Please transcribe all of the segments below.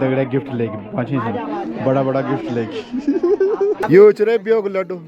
Dagda gift लेके पहुंचे से बड़ा बड़ा गिफ्ट लेके यो चरे बियो को लड्डू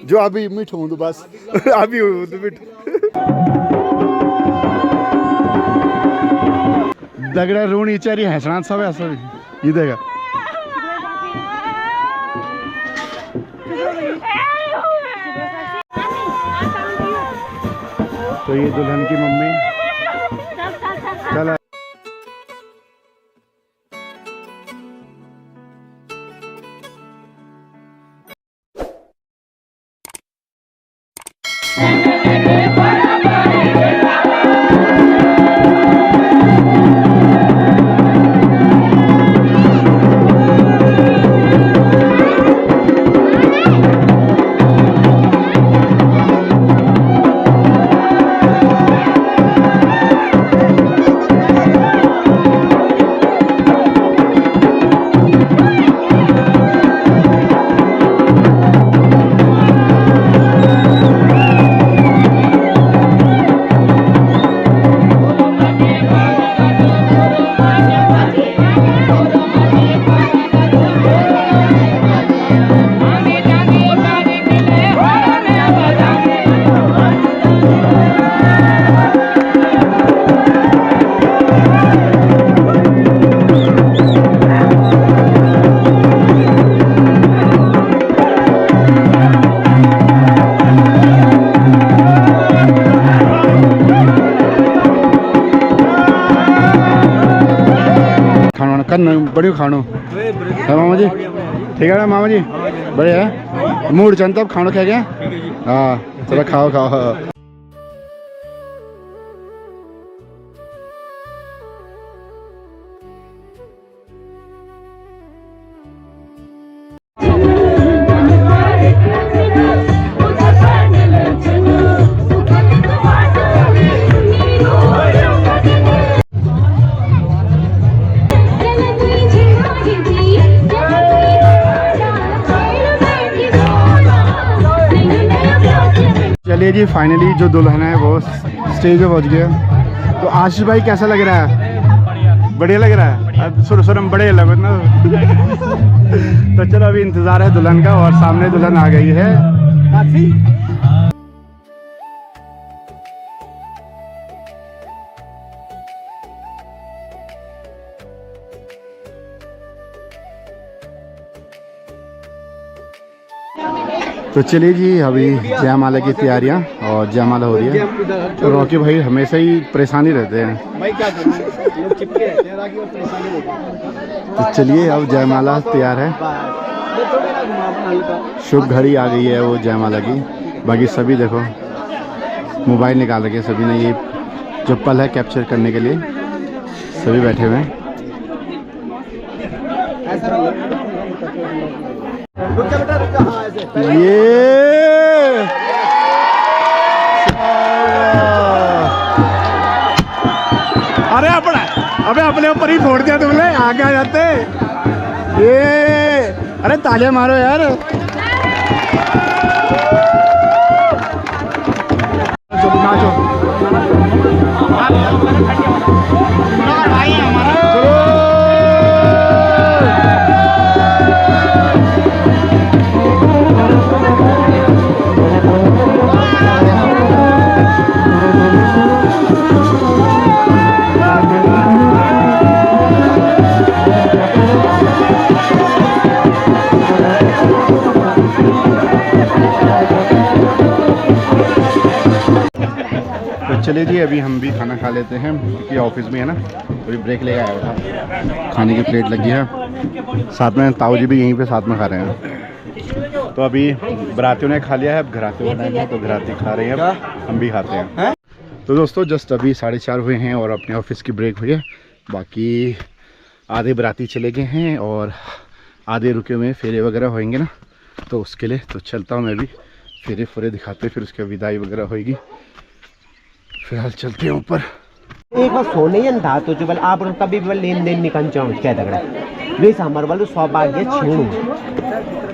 जो अभी मीठो हूं तो बस अभी हूं तो मीठो दगड़ा रोनी चारी हंसना सब ऐसा ये देगा तो ये दुल्हन की मम्मी चला बड़ियो खानो है मामा जी ठीक है ना मामा जी बड़े है मूड चंद तब खानो खा गया हाँ चलो खाओ खाओ चलिए जी फाइनली जो दुल्हन है वो स्टेज पे पहुंच गया। तो आशीष भाई कैसा लग रहा है? बढ़िया लग रहा है। अब सुरसुरम बढ़िया लगे ना तो चलो अभी इंतजार है दुल्हन का और सामने दुल्हन आ गई है। तो चलिए जी अभी जयमाला की तैयारियां और जयमाला हो रही है। तो रॉकी भाई हमेशा ही परेशानी रहते हैं भाई, क्या करें लोग चिपके रहते हैं राखी और परेशानी होती है। तो चलिए अब जयमाला तैयार है, शुभ घड़ी आ गई है वो जयमाला की। बाकी सभी देखो मोबाइल निकाल रखे सभी ने, ये जो पल है कैप्चर करने के लिए सभी बैठे हुए हैं। ये अरे अबे अपने ऊपर ही फोड़ दिया तुमने, आगे आ जाते। ये अरे तालियां मारो यार। नाचो चलिए जी अभी हम भी खाना खा लेते हैं क्योंकि ऑफिस में है ना, अभी ब्रेक लेके आया था। खाने की प्लेट लगी है, साथ में ताऊ जी भी यहीं पे साथ में खा रहे हैं। तो अभी बरातियों ने खा लिया है, अब घराती बनाएंगे तो घराती खा रहे हैं, अब हम भी खाते हैं। तो दोस्तों जस्ट अभी 4:30 हुए हैं और अपने ऑफिस की ब्रेक हुई है। बाकी आधे बराती चले गए हैं और आधे रुके हुए फेरे वगैरह होंगे ना, तो उसके लिए तो चलता हूँ मैं भी, फेरे फुरे दिखाते फिर उसके विदाई वगैरह होगी। फिलहाल चलते हैं ऊपर। एक बार सोने था तो जो आप कभी लेन देन निकल चाहूँ क्या तगड़ा वैसे हमारे वाले सौभाग्य छीणु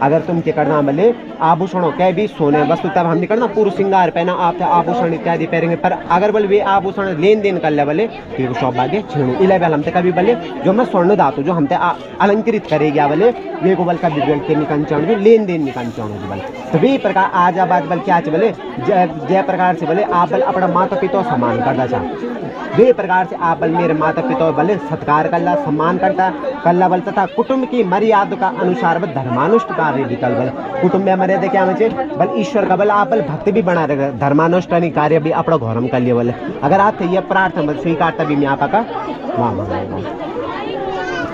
अगर तुम के करना बोले आभूषणों क्या भी सोने वस्तु तब हम करना पूर्व श्रृंगार पहना आप आभूषण इत्यादि पहनेंगे पर अगर बोले वे आभूषण लेन देन कर ले बोले तो सौभाग्य छीणु इले बेल हमते कभी बोले जो हम स्वर्ण धातु जो हमते अलंकृत करेगी बोले वे को बल कभी के निकन चाहूँ लेन देन निकन चाहूँ बल तो वे प्रकार आज आबाद बल क्या बोले जय प्रकार से बोले आप बल अपना माता पिता सम्मान करना चाह वे प्रकार से आप बल मेरे माता पिता बल सत्कार करला सम्मान करता कल्ला बल तथा कुटुंब की मर्यादा का अनुसार बल धर्मानुष्ठ कार्य विकल बल कुटुंब में मर्यादा क्या मुझे बल ईश्वर का बल आप बल भक्ति भी बना रहे धर्मानुष्ठानी कार्य भी अपना घोरम कर लिए बोले अगर आप ये प्रार्थना बल स्वीकारता भी मैं आपका वाह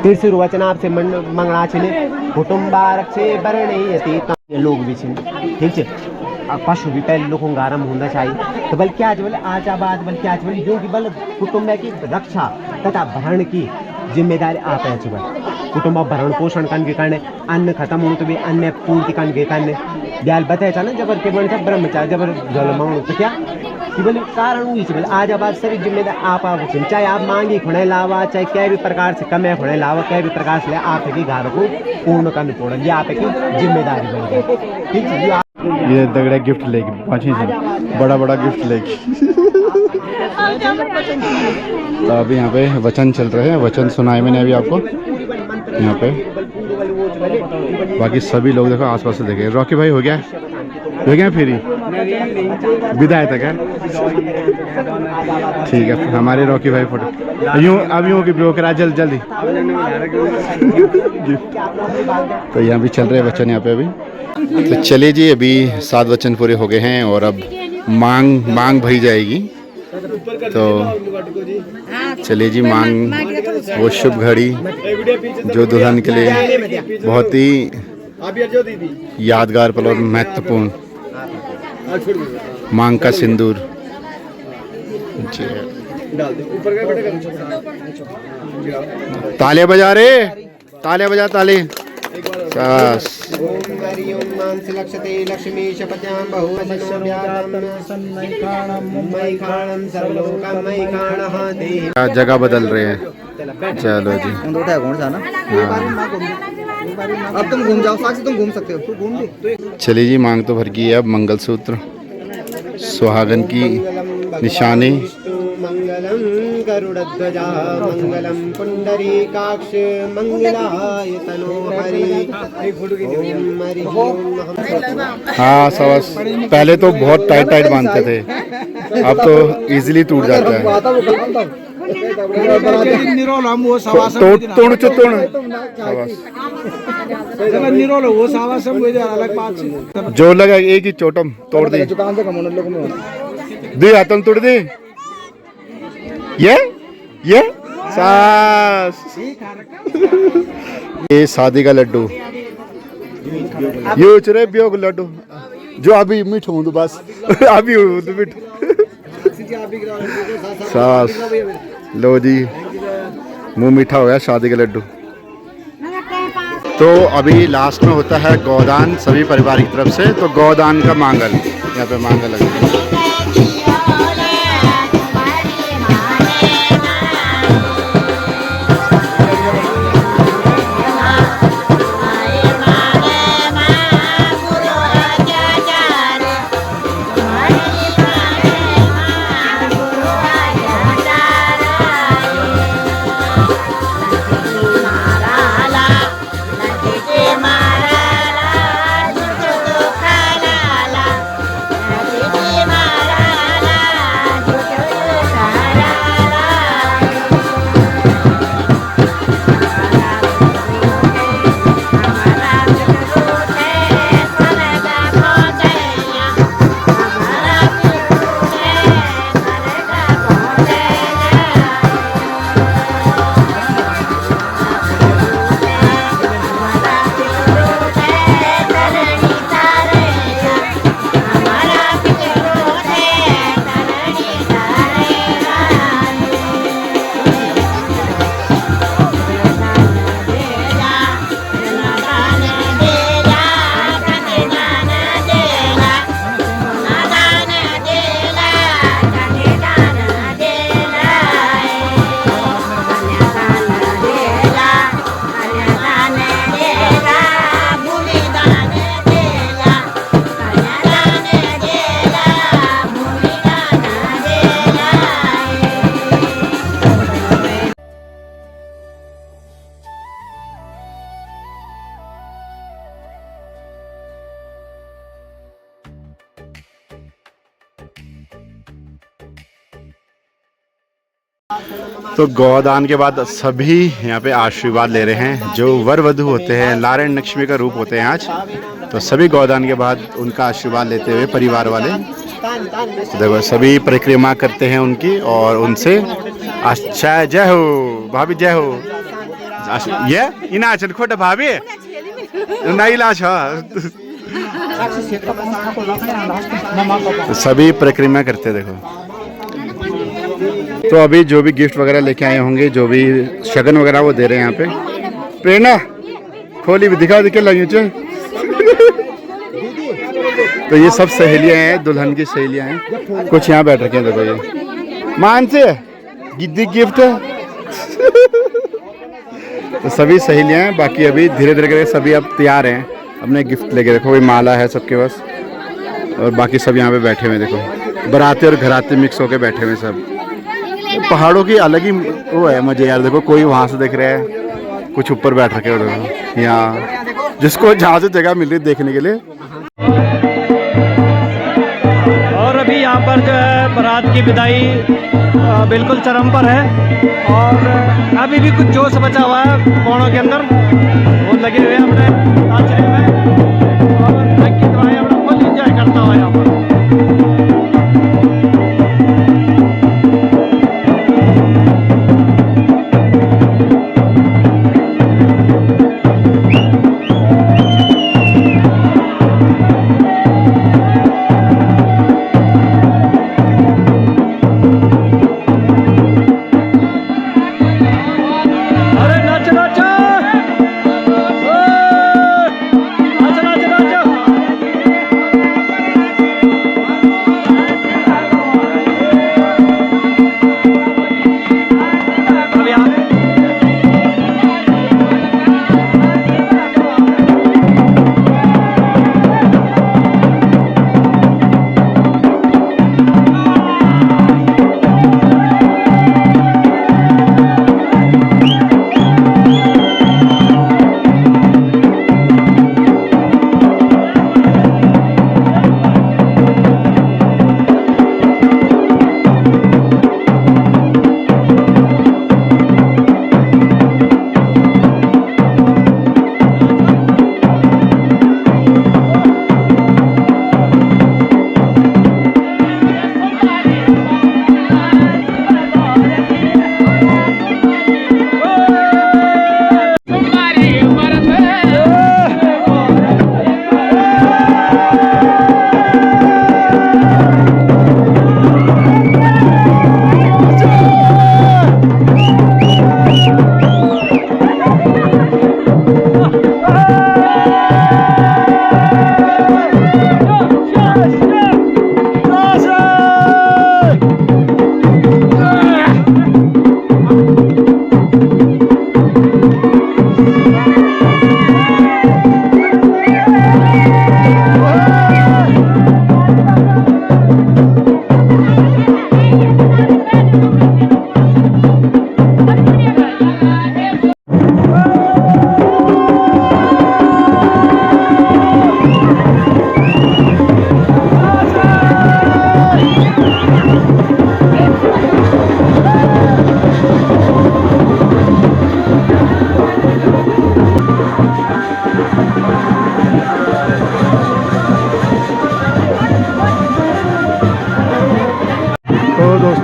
तीसरी वचन आपसे मंगना छिने कुटुंबारक्षे वर्णयति लोग भी छिने ठीक है पशु भी पहले लोगों का आरम्भ होना चाहिए तो बल क्या बोले आज आबाद बल क्या बोले जो कि बल कुटुंब की रक्षा तथा भरण की जिम्मेदारी आप है कुटुंब भरण पोषण करने अन्न खत्म हो तो भी अन्न पूर्ति करने ब्याल बताया ना जबर के बन ब्रह्मचार्य जबर जल मांगो तो क्या कि बोले कारण हुई बोले आज आबाद सभी जिम्मेदार आप चाहे आप मांगी खुणे लावा चाहे क्या भी प्रकार से कमे खुणे लावा क्या भी प्रकार से आप की घर को पूर्ण करने पड़ा ये आप की जिम्मेदारी बन गई ठीक है ये दगड़ा गिफ्ट लेगी पाँच से बड़ा बड़ा गिफ्ट लेगी तो अभी यहाँ पे वचन चल रहे हैं वचन सुनाए मैंने अभी आपको यहाँ पे बाकी सभी लोग देखो आसपास से देखे रॉकी भाई हो गया फिर विदाई तक है ठीक है हमारे रॉकी भाई फोटो यूँ अब यूँ की ब्रो करा जल्दी तो यहाँ भी चल रहे हैं वचन यहाँ पे अभी तो चलिए जी अभी 7 वचन पूरे हो गए हैं और अब मांग भरी जाएगी तो चलिए जी मांग वो शुभ घड़ी जो दुल्हन के लिए बहुत ही यादगार पल और महत्वपूर्ण मांग का सिंदूर तालियां बजा रे तालियां बजा ताली लक्ष्मी शपथ्यां जगह बदल रहे हैं चलो जी कौन सा ना अब तुम घूम जाओ साक्षी तुम घूम सकते हो घूम चलिए जी मांग तो भर गई है अब मंगलसूत्र सुहागन की निशानी मंगलम गरुड़ध्वजा मंगलम पुंडरीकाक्ष मंगलाय तनोहरि हाँ सवास पहले तो बहुत टाइट बांधते थे अब तो इजीली टूट जाता है जो लगा एक ही चोटम तोड़ दी दे हाथों तोड़ दे ये सास ये शादी का लड्डू ये उचरे ब्योग लड्डू जो अभी मीठ हूँ बस अभी मीठ सास लो जी मुंह मीठा हो गया शादी का लड्डू तो अभी लास्ट में होता है गौदान सभी परिवार की तरफ से तो गौदान का मांगल यहाँ पे मांगल लगा तो गौदान के बाद सभी यहाँ पे आशीर्वाद ले रहे हैं। जो वर वधू होते हैं, नारायण लक्ष्मी का रूप होते हैं आज, तो सभी गौदान के बाद उनका आशीर्वाद लेते हुए परिवार वाले तो देखो सभी परिक्रमा करते हैं उनकी और उनसे अच्छा जय हो भाभी जय हो ये इनाचल खोट भाभी नहीं लाश तो सभी परिक्रमा करते हैं देखो। तो अभी जो भी गिफ्ट वगैरह लेके आए होंगे, जो भी शगन वगैरह वो दे रहे हैं यहाँ पे। प्रेरणा खोली भी दिखा लगी तो ये सब सहेलियां हैं, दुल्हन की सहेलियां हैं। कुछ यहाँ बैठ रखे हैं देखो ये मान से गिद्दी गिफ्ट तो सभी सहेलियां हैं। बाकी अभी धीरे धीरे करके सभी अब तैयार हैं अपने गिफ्ट लेके। देखो भाई माला है सबके पास और बाकी सब यहाँ पे बैठे हुए देखो, बराते और घराते मिक्स होके बैठे हुए सब। पहाड़ों की अलग ही वो है मजे यार। देखो कोई वहाँ से देख रहा है, कुछ ऊपर बैठ रखे हो यहाँ, जिसको जहाँ से जगह मिल रही है देखने के लिए। और अभी यहाँ पर जो है बारात की विदाई बिल्कुल चरम पर है और अभी भी कुछ जोश बचा हुआ है कोणों के अंदर, वो लगे हुए हैं अपने नाचने में और अंकित भाई अपना फुल एंजॉय करता हुआ यहाँ पर।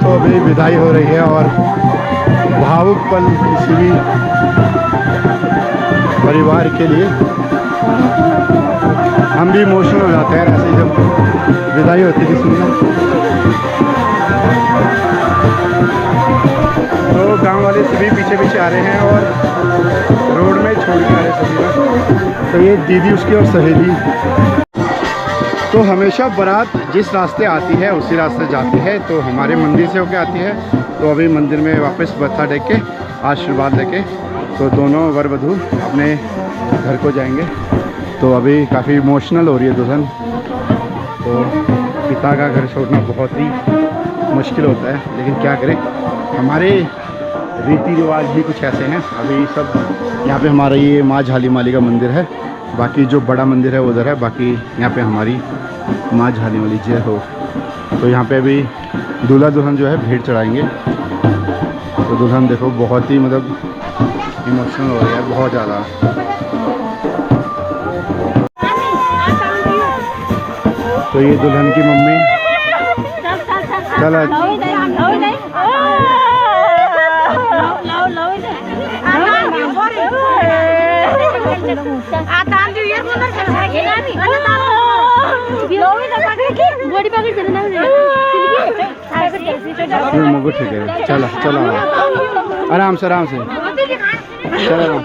अभी विदाई हो रही है और भावुक पल किसी भी परिवार के लिए हम भी इमोशनल हो जाते हैं ऐसे जब विदाई होती है किसी की। तो गांव वाले सभी पीछे पीछे आ रहे हैं और रोड में छोड़ के आ रहे हैं सभी लोग। तो ये दीदी उसकी और सहेली। तो हमेशा बारात जिस रास्ते आती है उसी रास्ते जाती है, तो हमारे मंदिर से होके आती है। तो अभी मंदिर में वापस मत्था टेक के आशीर्वाद लेके तो दोनों वर वधू अपने घर को जाएंगे। तो अभी काफ़ी इमोशनल हो रही है दुल्हन। तो पिता का घर छोड़ना बहुत ही मुश्किल होता है, लेकिन क्या करें, हमारे रीति रिवाज भी कुछ ऐसे हैं। अभी सब यहाँ पे हमारा ये माँ झाली माली का मंदिर है, बाकी जो बड़ा मंदिर है उधर है, बाकी यहाँ पे हमारी माँ झाली माली जय हो। तो यहाँ पे अभी दूल्हा दुल्हन जो है भेंट चढ़ाएंगे। तो दुल्हन देखो बहुत ही मतलब इमोशनल हो रही है, बहुत ज़्यादा। तो ये दुल्हन की मम्मी चल मगो ठीक है, चलो चलो आराम से चलो।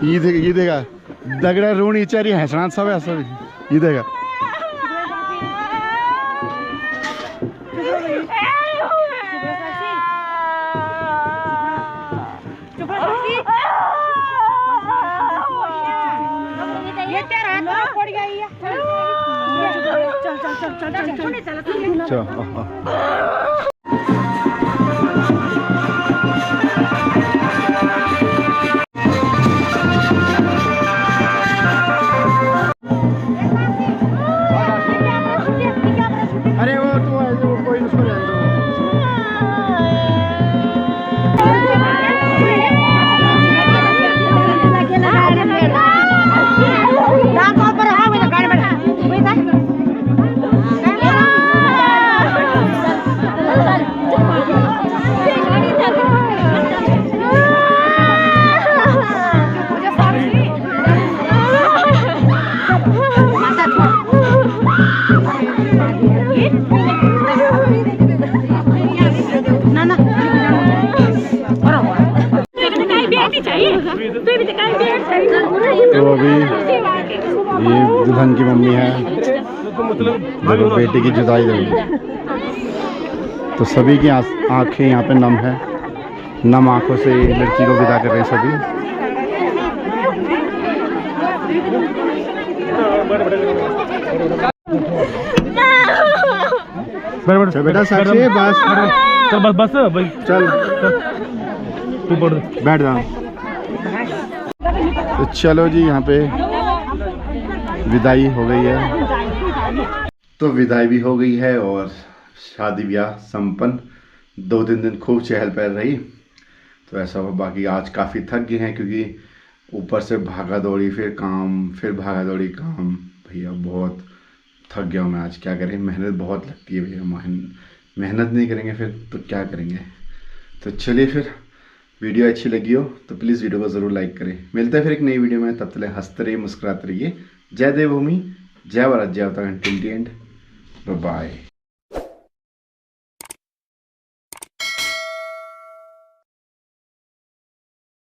ये देगा दगड़ा रूणी चारी हंसना सब ऐसा ये देगा। अरे वो तो कोई उसको रहने दो। तो अभी ये दुल्हन की मम्मी है, देखो बेटे की जुदाई हुई। तो सभी की आंखें यहाँ पे नम है, नम आंखों से लड़की को विदा कर रहे हैं सभी। चल बेटा साक्षी बस, चल बस भाई, चल तू बैठ जा। तो चलो जी यहाँ पे विदाई हो गई है। तो विदाई भी हो गई है और शादी ब्याह संपन्न। 2-3 दिन खूब चहल पहल रही। तो ऐसा हुआ, बाकी आज काफ़ी थक गए हैं क्योंकि ऊपर से भागा दौड़ी, फिर काम, फिर भागा दौड़ी काम। भैया बहुत थक गया हूँ मैं आज, क्या करें, मेहनत बहुत लगती है भैया, मेहनत नहीं करेंगे फिर तो क्या करेंगे। तो चलिए फिर, वीडियो अच्छी लगी हो तो प्लीज़ वीडियो को ज़रूर लाइक करें। मिलते हैं फिर एक नई वीडियो में, तब तक हंसते रहिए, मुस्कुराते रहिए। जय देवभूमि, जय भारत, जय Uttarakhand, till the end, bye.